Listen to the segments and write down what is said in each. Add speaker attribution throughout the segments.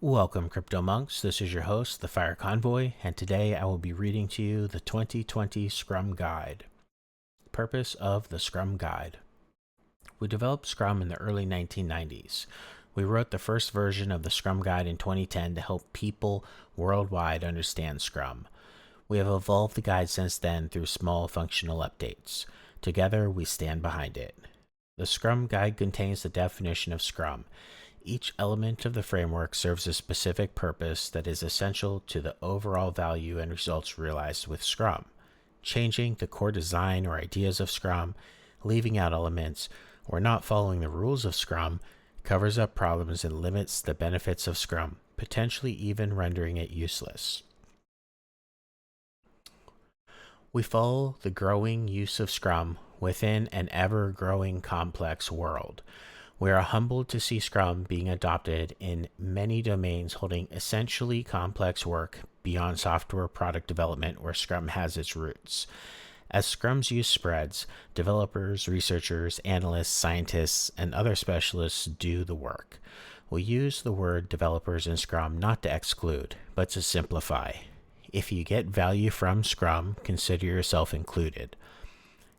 Speaker 1: Welcome, Crypto Monks. This is your host, the Fire Convoy, and today I will be reading to you the 2020 Scrum Guide. Purpose of the Scrum Guide. We developed Scrum in the early 1990s. We wrote the first version of the Scrum Guide in 2010 to help people worldwide understand Scrum. We have evolved the guide since then through small functional updates. Together, we stand behind it. The Scrum Guide contains the definition of Scrum. Each element of the framework serves a specific purpose that is essential to the overall value and results realized with Scrum. Changing the core design or ideas of Scrum, leaving out elements, or not following the rules of Scrum covers up problems and limits the benefits of Scrum, potentially even rendering it useless. We follow the growing use of Scrum within an ever-growing complex world. We are humbled to see Scrum being adopted in many domains holding essentially complex work beyond software product development where Scrum has its roots. As Scrum's use spreads, developers, researchers, analysts, scientists, and other specialists do the work. We use the word developers in Scrum not to exclude, but to simplify. If you get value from Scrum, consider yourself included.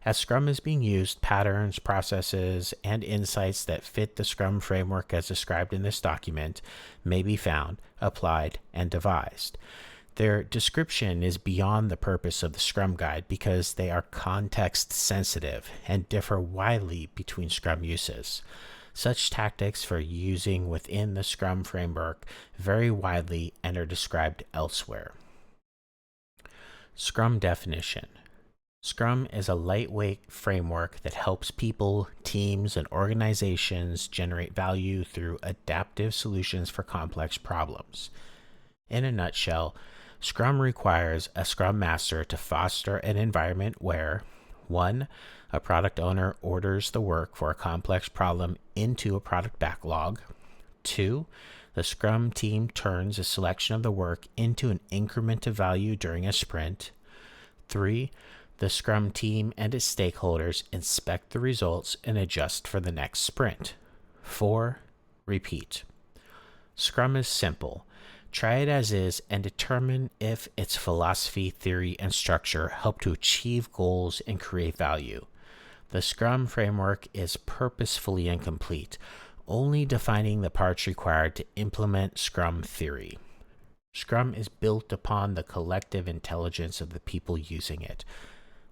Speaker 1: As Scrum is being used, patterns, processes, and insights that fit the Scrum framework as described in this document may be found, applied, and devised. Their description is beyond the purpose of the Scrum Guide because they are context sensitive and differ widely between Scrum uses. Such tactics for using within the Scrum framework vary widely and are described elsewhere. Scrum definition. Scrum is a lightweight framework that helps people, teams, and organizations generate value through adaptive solutions for complex problems. In a nutshell, Scrum requires a Scrum Master to foster an environment where 1. A product owner orders the work for a complex problem into a product backlog. 2. The Scrum team turns a selection of the work into an increment of value during a sprint. 3. The Scrum team and its stakeholders inspect the results and adjust for the next sprint. 4. Repeat. Scrum is simple. Try it as is and determine if its philosophy, theory, and structure help to achieve goals and create value. The Scrum framework is purposefully incomplete, only defining the parts required to implement Scrum theory. Scrum is built upon the collective intelligence of the people using it.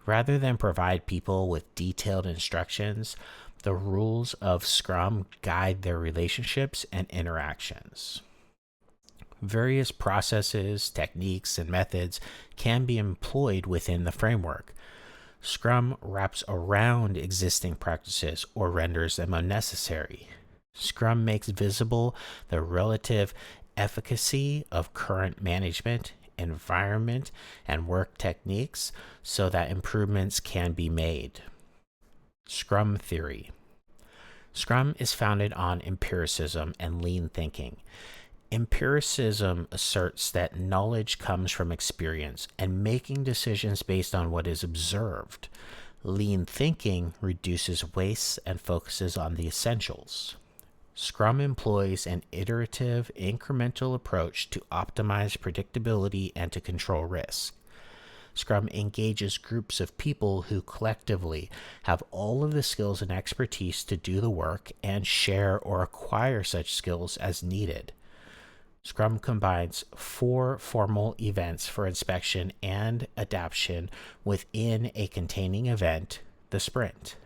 Speaker 1: Rather than provide people with detailed instructions, the rules of Scrum guide their relationships and interactions. Various processes, techniques, and methods can be employed within the framework. Scrum wraps around existing practices or renders them unnecessary. Scrum makes visible the relative efficacy of current management, environment, and work techniques so that improvements can be made. Scrum theory. Scrum is founded on empiricism and lean thinking. Empiricism asserts that knowledge comes from experience and making decisions based on what is observed. Lean thinking reduces waste and focuses on the essentials. Scrum employs an iterative, incremental approach to optimize predictability and to control risk. Scrum engages groups of people who collectively have all of the skills and expertise to do the work and share or acquire such skills as needed. Scrum combines 4 formal events for inspection and adaptation within a containing event, the sprint.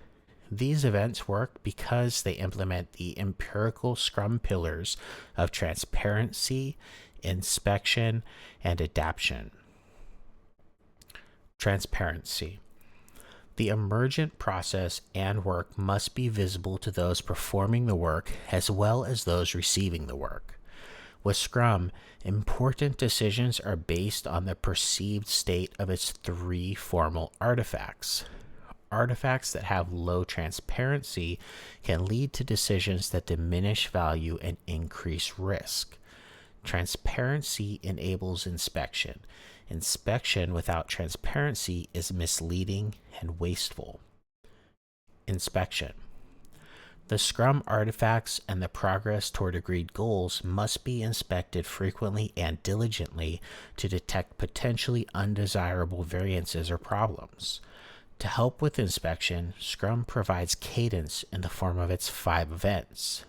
Speaker 1: These events work because they implement the empirical Scrum pillars of transparency, inspection, and adaptation. Transparency. The emergent process and work must be visible to those performing the work as well as those receiving the work. With Scrum, important decisions are based on the perceived state of its 3 formal artifacts. Artifacts that have low transparency can lead to decisions that diminish value and increase risk. Transparency enables inspection. Inspection without transparency is misleading and wasteful. Inspection. The Scrum artifacts and the progress toward agreed goals must be inspected frequently and diligently to detect potentially undesirable variances or problems. To help with inspection, Scrum provides cadence in the form of its 5 events.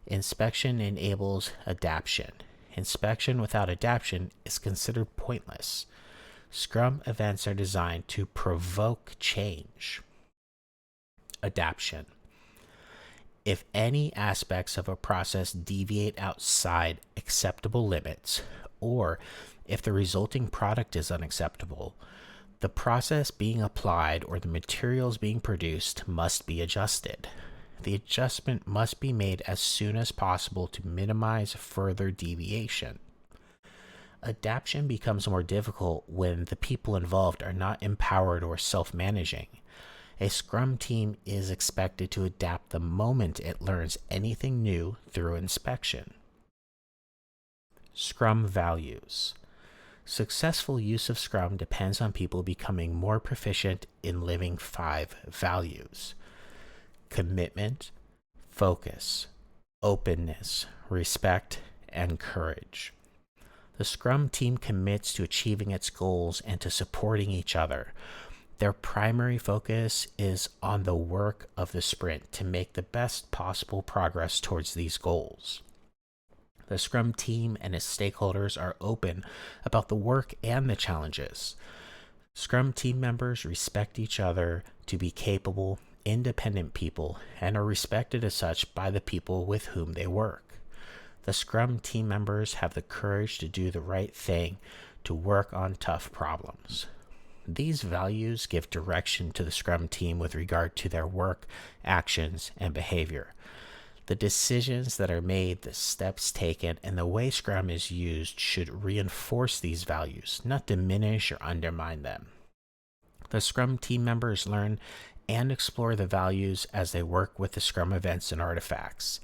Speaker 1: Inspection enables adaptation. Inspection without adaptation is considered pointless. Scrum events are designed to provoke change. Adaptation. If any aspects of a process deviate outside acceptable limits, or if the resulting product is unacceptable, the process being applied or the materials being produced must be adjusted. The adjustment must be made as soon as possible to minimize further deviation. Adaptation becomes more difficult when the people involved are not empowered or self-managing. A Scrum team is expected to adapt the moment it learns anything new through inspection. Scrum values. Successful use of Scrum depends on people becoming more proficient in living 5 values: commitment, focus, openness, respect, and courage. The Scrum team commits to achieving its goals and to supporting each other. Their primary focus is on the work of the sprint to make the best possible progress towards these goals. The Scrum team and its stakeholders are open about the work and the challenges. Scrum team members respect each other to be capable, independent people and are respected as such by the people with whom they work. The Scrum team members have the courage to do the right thing, to work on tough problems. These values give direction to the Scrum team with regard to their work, actions, and behavior. The decisions that are made, the steps taken, and the way Scrum is used should reinforce these values, not diminish or undermine them. The Scrum team members learn and explore the values as they work with the Scrum events and artifacts.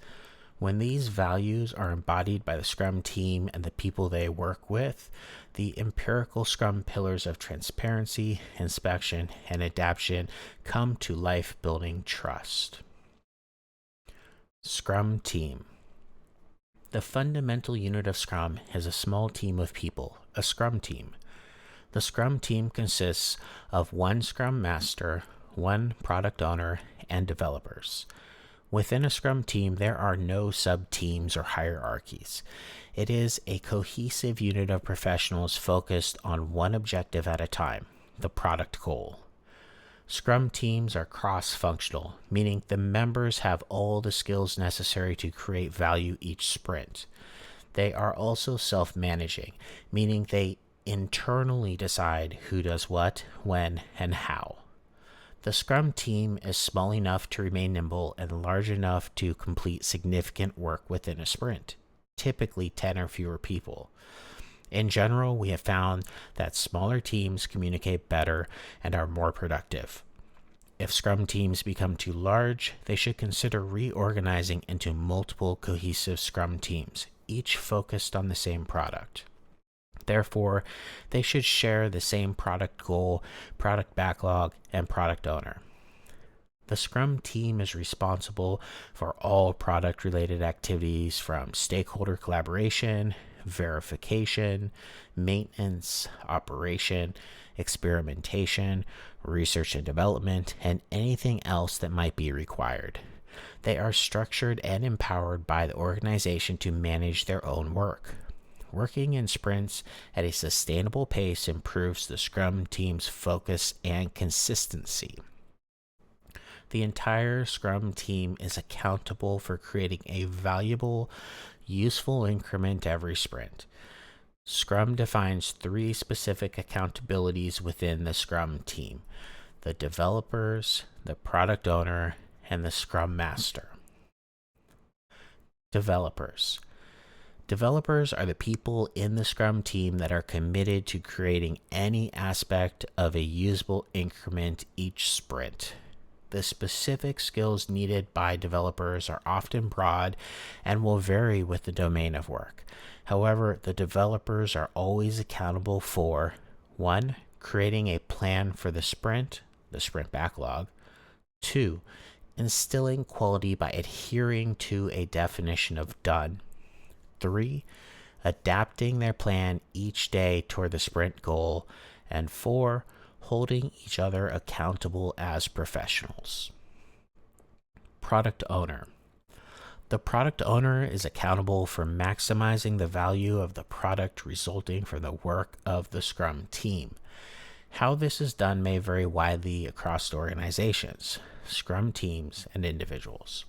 Speaker 1: When these values are embodied by the Scrum team and the people they work with, the empirical Scrum pillars of transparency, inspection, and adaptation come to life, building trust. Scrum team. The fundamental unit of Scrum is a small team of people, a Scrum team. The Scrum team consists of 1 Scrum Master, 1 product owner, and developers. Within a Scrum team, there are no sub-teams or hierarchies. It is a cohesive unit of professionals focused on one objective at a time, the product goal. Scrum teams are cross-functional, meaning the members have all the skills necessary to create value each sprint. They are also self-managing, meaning they internally decide who does what, when, and how. The Scrum team is small enough to remain nimble and large enough to complete significant work within a sprint, typically 10 or fewer people. In general, we have found that smaller teams communicate better and are more productive. If Scrum teams become too large, they should consider reorganizing into multiple cohesive Scrum teams, each focused on the same product. Therefore, they should share the same product goal, product backlog, and product owner. The Scrum team is responsible for all product-related activities from stakeholder collaboration, verification, maintenance, operation, experimentation, research and development, and anything else that might be required. They are structured and empowered by the organization to manage their own work. Working in sprints at a sustainable pace improves the Scrum team's focus and consistency. The entire Scrum team is accountable for creating a valuable, useful increment every sprint. Scrum defines 3 specific accountabilities within the Scrum team: the developers, the product owner, and the Scrum Master. Developers. Developers are the people in the Scrum team that are committed to creating any aspect of a usable increment each sprint. The specific skills needed by developers are often broad and will vary with the domain of work. However, the developers are always accountable for 1. Creating a plan for the sprint backlog, 2. instilling quality by adhering to a definition of done. 3. Adapting their plan each day toward the sprint goal. And 4. Holding each other accountable as professionals. Product owner. The product owner is accountable for maximizing the value of the product resulting from the work of the Scrum team. How this is done may vary widely across organizations, Scrum teams, and individuals.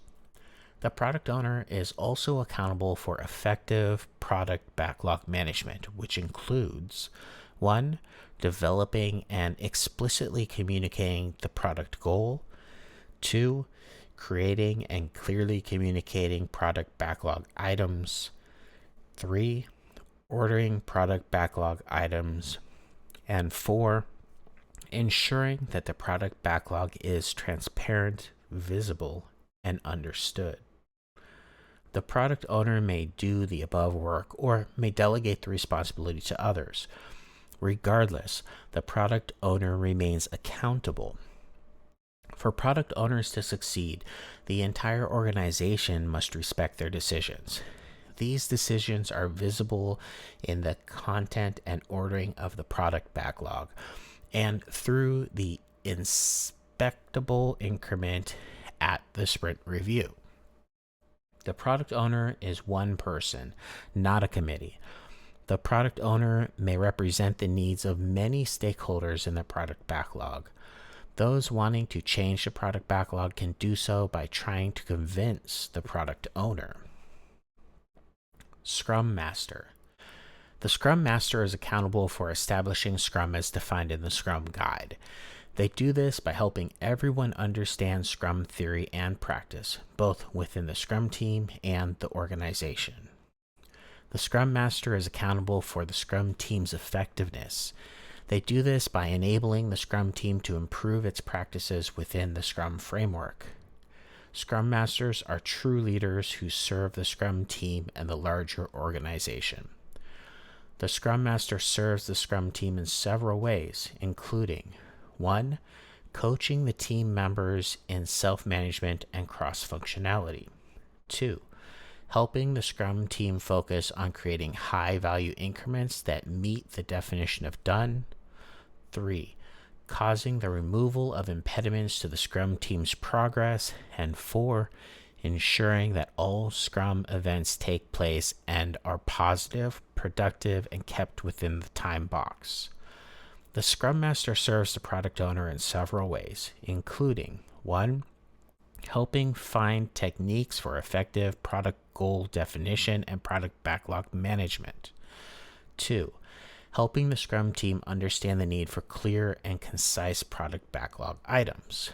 Speaker 1: The product owner is also accountable for effective product backlog management, which includes 1. Developing and explicitly communicating the product goal. 2. Creating and clearly communicating product backlog items. 3. Ordering product backlog items. And 4. Ensuring that the product backlog is transparent, visible, and understood. The product owner may do the above work or may delegate the responsibility to others. Regardless, the product owner remains accountable. For product owners to succeed, the entire organization must respect their decisions. These decisions are visible in the content and ordering of the product backlog and through the inspectable increment at the sprint review. The product owner is one person, not a committee. The product owner may represent the needs of many stakeholders in the product backlog. Those wanting to change the product backlog can do so by trying to convince the product owner. Scrum Master. The Scrum Master is accountable for establishing Scrum as defined in the Scrum Guide. They do this by helping everyone understand Scrum theory and practice, both within the Scrum team and the organization. The Scrum Master is accountable for the Scrum team's effectiveness. They do this by enabling the Scrum team to improve its practices within the Scrum framework. Scrum Masters are true leaders who serve the Scrum team and the larger organization. The Scrum Master serves the Scrum team in several ways, including 1. Coaching the team members in self-management and cross-functionality. 2. Helping the Scrum team focus on creating high-value increments that meet the definition of done. 3. Causing the removal of impediments to the Scrum team's progress. And 4. Ensuring that all Scrum events take place and are positive, productive, and kept within the time box. The Scrum Master serves the product owner in several ways, including 1. Helping find techniques for effective product goal definition and product backlog management. 2. Helping the Scrum team understand the need for clear and concise product backlog items.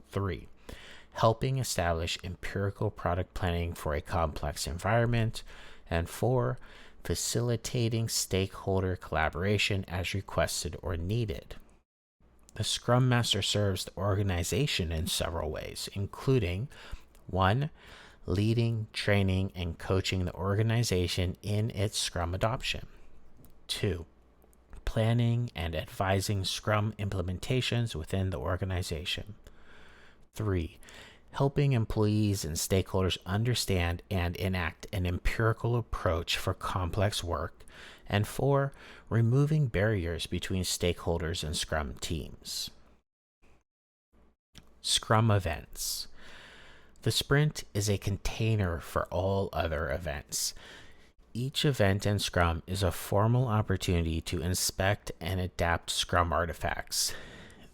Speaker 1: 3. Helping establish empirical product planning for a complex environment. And 4. Facilitating stakeholder collaboration as requested or needed. The Scrum Master serves the organization in several ways, including 1. Leading, training, and coaching the organization in its Scrum adoption. 2. Planning and advising Scrum implementations within the organization. 3. Helping employees and stakeholders understand and enact an empirical approach for complex work. And 4. Removing barriers between stakeholders and Scrum teams. Scrum events. The sprint is a container for all other events. Each event in Scrum is a formal opportunity to inspect and adapt Scrum artifacts.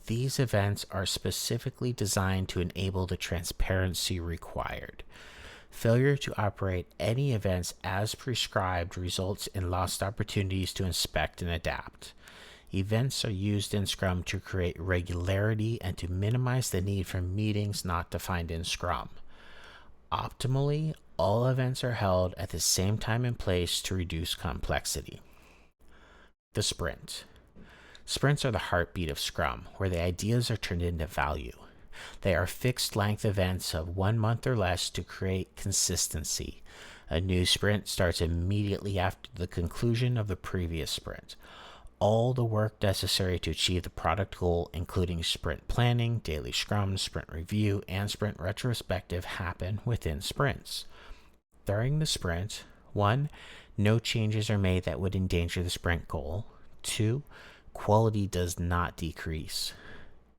Speaker 1: These events are specifically designed to enable the transparency required. Failure to operate any events as prescribed results in lost opportunities to inspect and adapt. Events are used in Scrum to create regularity and to minimize the need for meetings not defined in Scrum. Optimally, all events are held at the same time and place to reduce complexity. The sprint. Sprints are the heartbeat of Scrum, where the ideas are turned into value. They are fixed-length events of 1 month or less to create consistency. A new sprint starts immediately after the conclusion of the previous sprint. All the work necessary to achieve the product goal, including sprint planning, daily scrum, sprint review, and sprint retrospective, happen within sprints. During the sprint, 1. No changes are made that would endanger the sprint goal. 2. Quality does not decrease.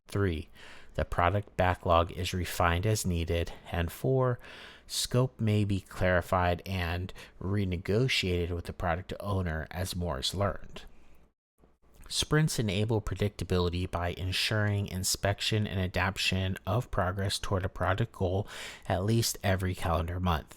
Speaker 1: 3. The product backlog is refined as needed. And 4. Scope may be clarified and renegotiated with the product owner as more is learned. Sprints enable predictability by ensuring inspection and adaptation of progress toward a product goal at least every calendar month.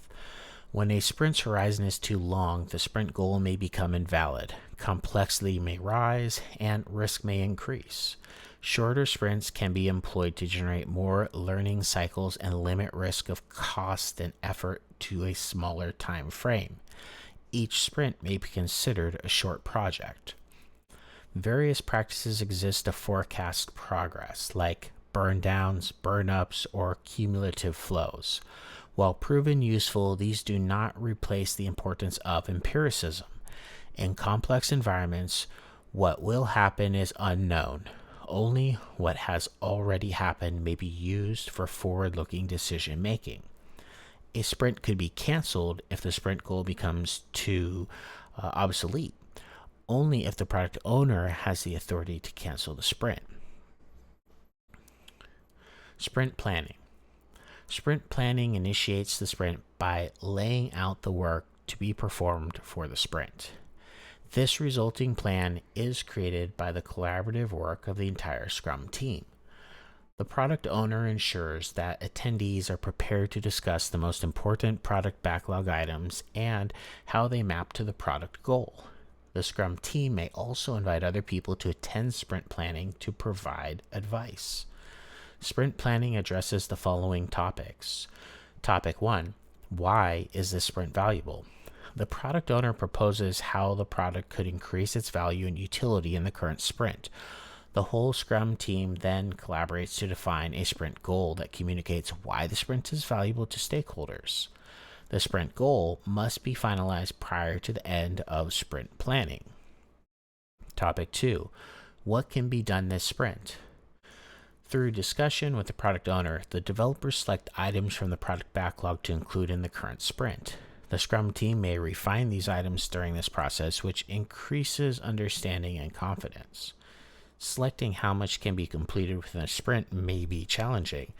Speaker 1: When a sprint's horizon is too long, the sprint goal may become invalid, complexity may rise, and risk may increase. Shorter sprints can be employed to generate more learning cycles and limit risk of cost and effort to a smaller time frame. Each sprint may be considered a short project. Various practices exist to forecast progress, like burn downs, burn ups, or cumulative flows. While proven useful, these do not replace the importance of empiricism. In complex environments, what will happen is unknown. Only what has already happened may be used for forward-looking decision making. A sprint could be canceled if the sprint goal becomes too obsolete, only if the product owner has the authority to cancel the sprint. Sprint planning. Sprint planning initiates the sprint by laying out the work to be performed for the sprint. This resulting plan is created by the collaborative work of the entire Scrum team. The product owner ensures that attendees are prepared to discuss the most important product backlog items and how they map to the product goal. The Scrum team may also invite other people to attend sprint planning to provide advice. Sprint planning addresses the following topics. Topic 1. Why is this sprint valuable? The product owner proposes how the product could increase its value and utility in the current sprint. The whole Scrum team then collaborates to define a sprint goal that communicates why the sprint is valuable to stakeholders. The sprint goal must be finalized prior to the end of sprint planning. Topic 2. What can be done this sprint? Through discussion with the product owner, the developers select items from the product backlog to include in the current sprint. The Scrum team may refine these items during this process, which increases understanding and confidence. Selecting how much can be completed within a sprint may be challenging.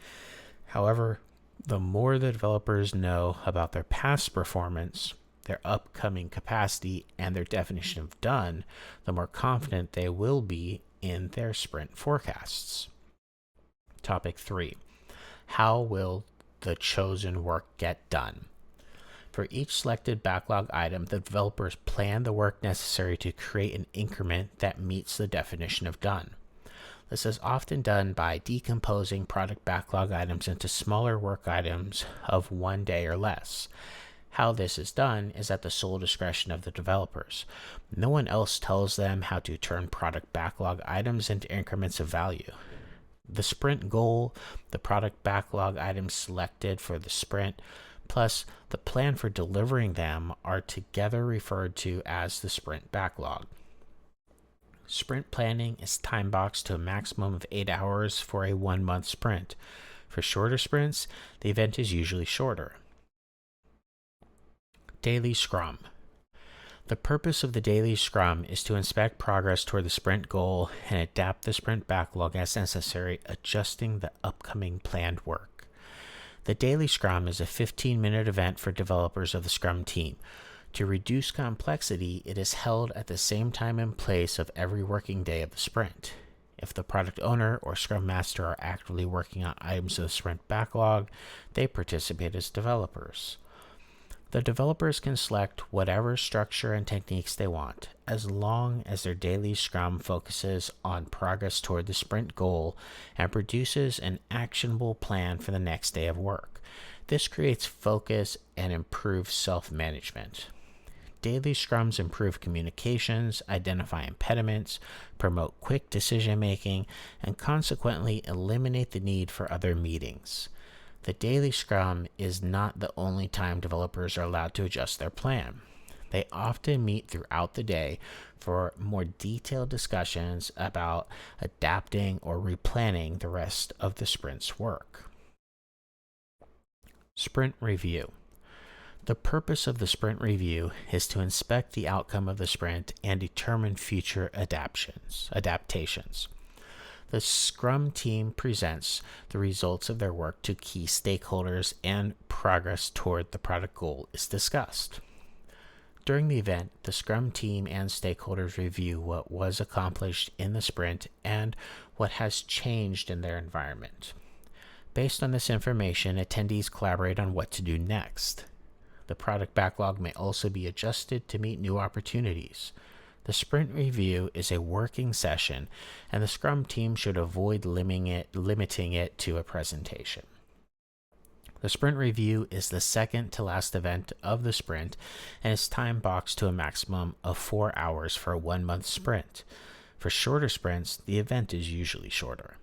Speaker 1: However, the more the developers know about their past performance, their upcoming capacity, and their definition of done, the more confident they will be in their sprint forecasts. Topic 3. How will the chosen work get done? For each selected backlog item, the developers plan the work necessary to create an increment that meets the definition of done. This is often done by decomposing product backlog items into smaller work items of 1 day or less. How this is done is at the sole discretion of the developers. No one else tells them how to turn product backlog items into increments of value. The sprint goal, the product backlog items selected for the sprint, plus the plan for delivering them are together referred to as the sprint backlog. Sprint planning is time boxed to a maximum of 8 hours for a 1-month sprint. For shorter sprints, the event is usually shorter. Daily Scrum. The purpose of the daily Scrum is to inspect progress toward the sprint goal and adapt the sprint backlog as necessary, adjusting the upcoming planned work. The daily Scrum is a 15-minute event for developers of the Scrum team. To reduce complexity, it is held at the same time and place of every working day of the sprint. If the product owner or Scrum Master are actively working on items of the sprint backlog, they participate as developers. The developers can select whatever structure and techniques they want, as long as their daily Scrum focuses on progress toward the sprint goal and produces an actionable plan for the next day of work. This creates focus and improves self-management. Daily Scrums improve communications, identify impediments, promote quick decision-making, and consequently eliminate the need for other meetings. The daily Scrum is not the only time developers are allowed to adjust their plan. They often meet throughout the day for more detailed discussions about adapting or replanning the rest of the sprint's work. Sprint review. The purpose of the sprint review is to inspect the outcome of the sprint and determine future adaptations. The Scrum team presents the results of their work to key stakeholders and progress toward the product goal is discussed. During the event, the Scrum team and stakeholders review what was accomplished in the sprint and what has changed in their environment. Based on this information, attendees collaborate on what to do next. The product backlog may also be adjusted to meet new opportunities. The sprint review is a working session, and the Scrum team should avoid limiting it to a presentation. The sprint review is the second to last event of the sprint and is time boxed to a maximum of 4 hours for a 1-month sprint. For shorter sprints, the event is usually shorter.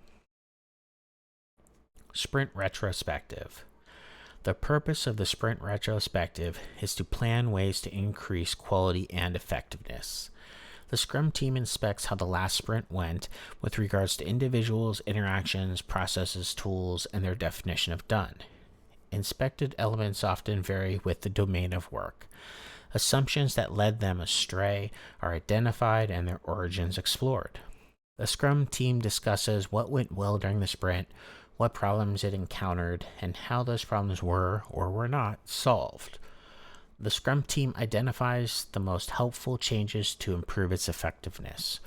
Speaker 1: Sprint retrospective. The purpose of the sprint retrospective is to plan ways to increase quality and effectiveness. The Scrum team inspects how the last sprint went with regards to individuals, interactions, processes, tools, and their definition of done. Inspected elements often vary with the domain of work. Assumptions that led them astray are identified and their origins explored. The Scrum team discusses what went well during the sprint, what problems it encountered, and how those problems were or were not solved. The Scrum team identifies the most helpful changes to improve its effectiveness.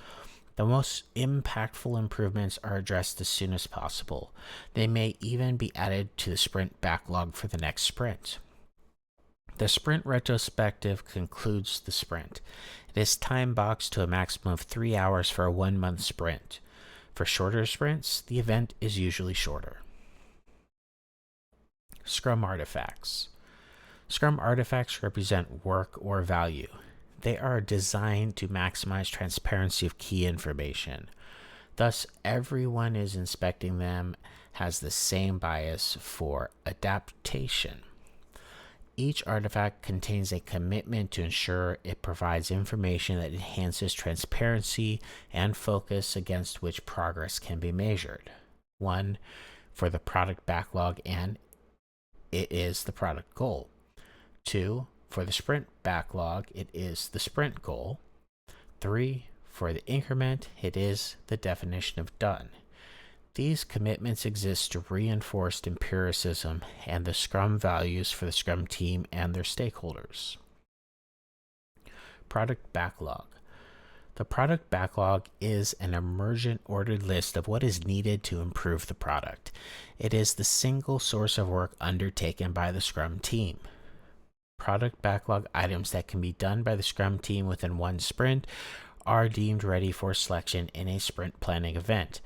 Speaker 1: The most impactful improvements are addressed as soon as possible. They may even be added to the sprint backlog for the next sprint. The sprint retrospective concludes the sprint. It is time boxed to a maximum of 3 hours for a 1-month sprint. For shorter sprints, the event is usually shorter. Scrum artifacts. Scrum artifacts represent work or value. They are designed to maximize transparency of key information. Thus, everyone is inspecting them has the same bias for adaptation. Each artifact contains a commitment to ensure it provides information that enhances transparency and focus against which progress can be measured. 1. For the product backlog, and it is the product goal. 2. For the sprint backlog, it is the sprint goal. 3. For the increment, it is the definition of done. These commitments exist to reinforce empiricism and the Scrum values for the Scrum team and their stakeholders. Product backlog. The product backlog is an emergent ordered list of what is needed to improve the product. It is the single source of work undertaken by the Scrum team. Product backlog items that can be done by the Scrum team within one sprint are deemed ready for selection in a sprint planning event.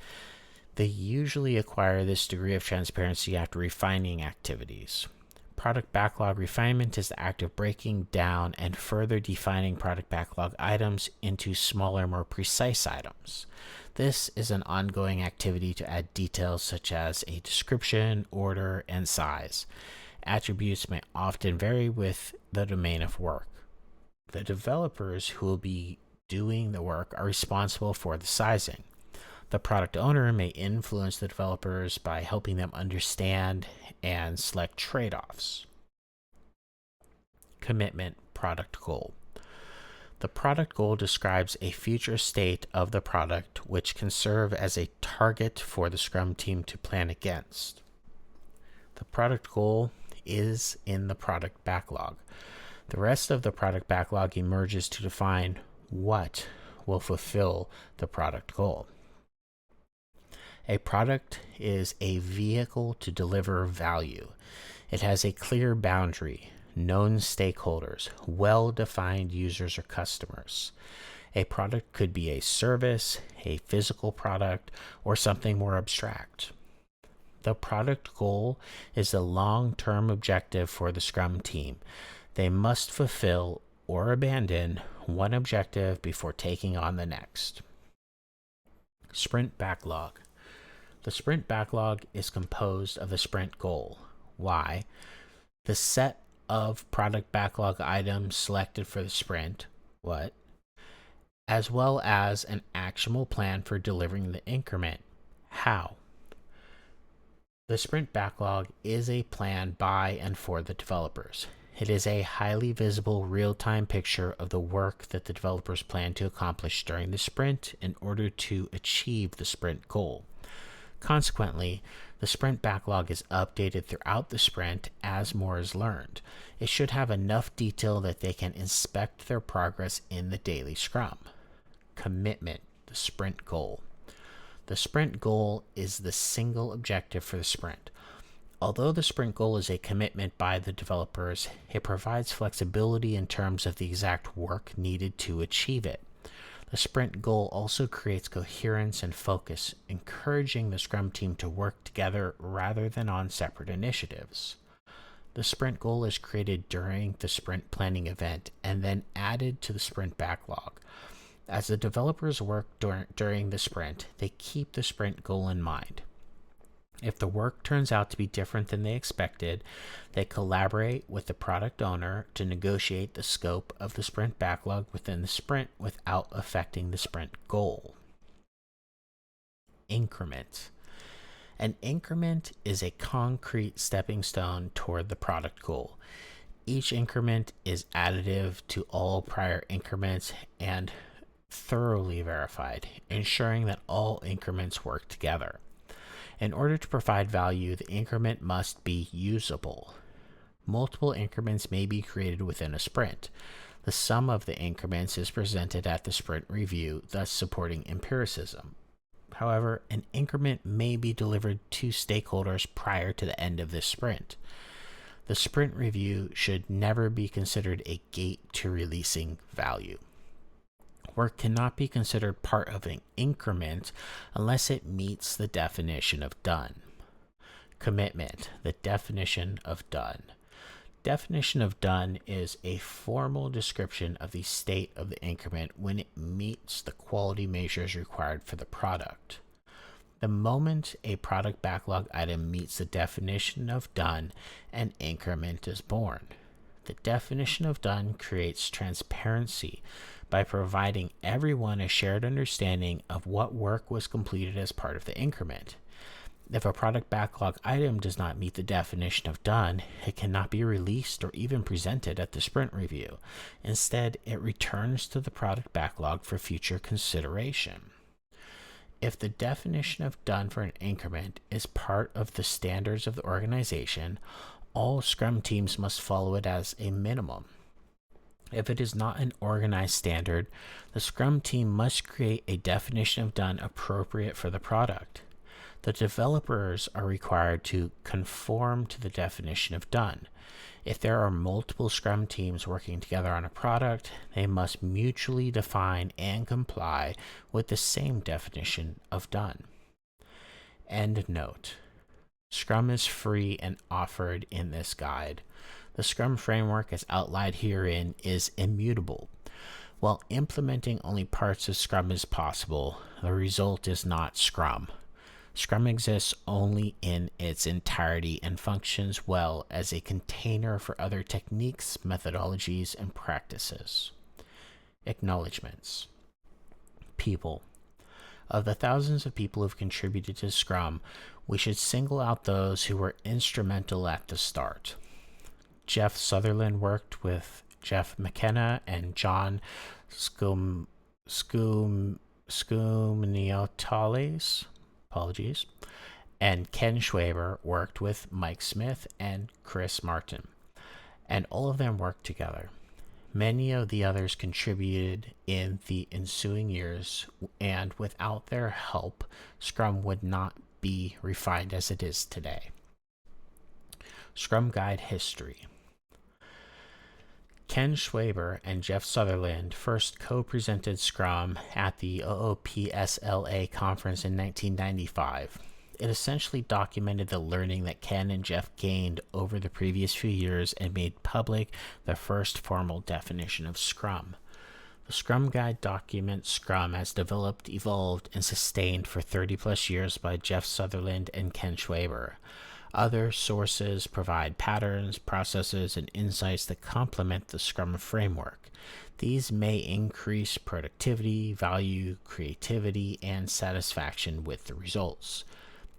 Speaker 1: They usually acquire this degree of transparency after refining activities. Product backlog refinement is the act of breaking down and further defining product backlog items into smaller, more precise items. This is an ongoing activity to add details such as a description, order, and size. Attributes may often vary with the domain of work. The developers who will be doing the work are responsible for the sizing. The product owner may influence the developers by helping them understand and select trade-offs. Commitment product goal. The product goal describes a future state of the product which can serve as a target for the Scrum team to plan against. The product goal is in the product backlog. The rest of the product backlog emerges to define what will fulfill the product goal. A product is a vehicle to deliver value. It has a clear boundary, known stakeholders, well-defined users or customers. A product could be a service, a physical product, or something more abstract. The product goal is the long-term objective for the Scrum team. They must fulfill or abandon one objective before taking on the next. Sprint backlog. The sprint backlog is composed of the sprint goal. Why? The set of product backlog items selected for the sprint, what, as well as an actionable plan for delivering the increment, how. The sprint backlog is a plan by and for the developers. It is a highly visible real-time picture of the work that the developers plan to accomplish during the sprint in order to achieve the sprint goal. Consequently, the sprint backlog is updated throughout the sprint as more is learned. It should have enough detail that they can inspect their progress in the daily scrum. Commitment, the sprint goal. The sprint goal is the single objective for the sprint. Although the sprint goal is a commitment by the developers, it provides flexibility in terms of the exact work needed to achieve it. The sprint goal also creates coherence and focus, encouraging the Scrum team to work together rather than on separate initiatives. The sprint goal is created during the sprint planning event and then added to the sprint backlog. As the developers work during the sprint, they keep the sprint goal in mind. If the work turns out to be different than they expected, they collaborate with the product owner to negotiate the scope of the sprint backlog within the sprint without affecting the sprint goal. Increment. An increment is a concrete stepping stone toward the product goal. Each increment is additive to all prior increments and thoroughly verified, ensuring that all increments work together. In order to provide value, the increment must be usable. Multiple increments may be created within a sprint. The sum of the increments is presented at the sprint review, thus supporting empiricism. However, an increment may be delivered to stakeholders prior to the end of this sprint. The sprint review should never be considered a gate to releasing value. Work cannot be considered part of an increment unless it meets the definition of done. Commitment, the definition of done. Definition of done is a formal description of the state of the increment when it meets the quality measures required for the product. The moment a product backlog item meets the definition of done, an increment is born. The definition of done creates transparency by providing everyone a shared understanding of what work was completed as part of the increment. If a product backlog item does not meet the definition of done, it cannot be released or even presented at the sprint review. Instead, it returns to the product backlog for future consideration. If the definition of done for an increment is part of the standards of the organization, all Scrum teams must follow it as a minimum. If it is not an organized standard, the Scrum team must create a definition of done appropriate for the product. The developers are required to conform to the definition of done. If there are multiple Scrum teams working together on a product, they must mutually define and comply with the same definition of done. End note. Scrum is free and offered in this guide. The Scrum framework as outlined herein is immutable. While implementing only parts of Scrum is possible, the result is not Scrum. Scrum exists only in its entirety and functions well as a container for other techniques, methodologies, and practices. Acknowledgements. People. Of the thousands of people who have contributed to Scrum, we should single out those who were instrumental at the start. Jeff Sutherland worked with Jeff McKenna and John Skumniotales, apologies, and Ken Schwaber worked with Mike Smith and Chris Martin, and all of them worked together. Many of the others contributed in the ensuing years, and without their help, Scrum would not be refined as it is today. Scrum Guide History. Ken Schwaber and Jeff Sutherland first co-presented Scrum at the OOPSLA conference in 1995. It essentially documented the learning that Ken and Jeff gained over the previous few years and made public the first formal definition of Scrum. The Scrum Guide documents Scrum as developed, evolved, and sustained for 30 plus years by Jeff Sutherland and Ken Schwaber. Other sources provide patterns, processes, and insights that complement the Scrum framework. These may increase productivity, value, creativity, and satisfaction with the results.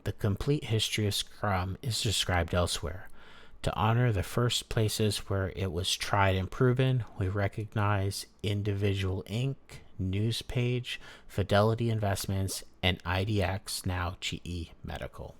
Speaker 1: The complete history of Scrum is described elsewhere. To honor the first places where it was tried and proven, we recognize Individual Inc., Newspage, Fidelity Investments, and IDX, now GE Medical.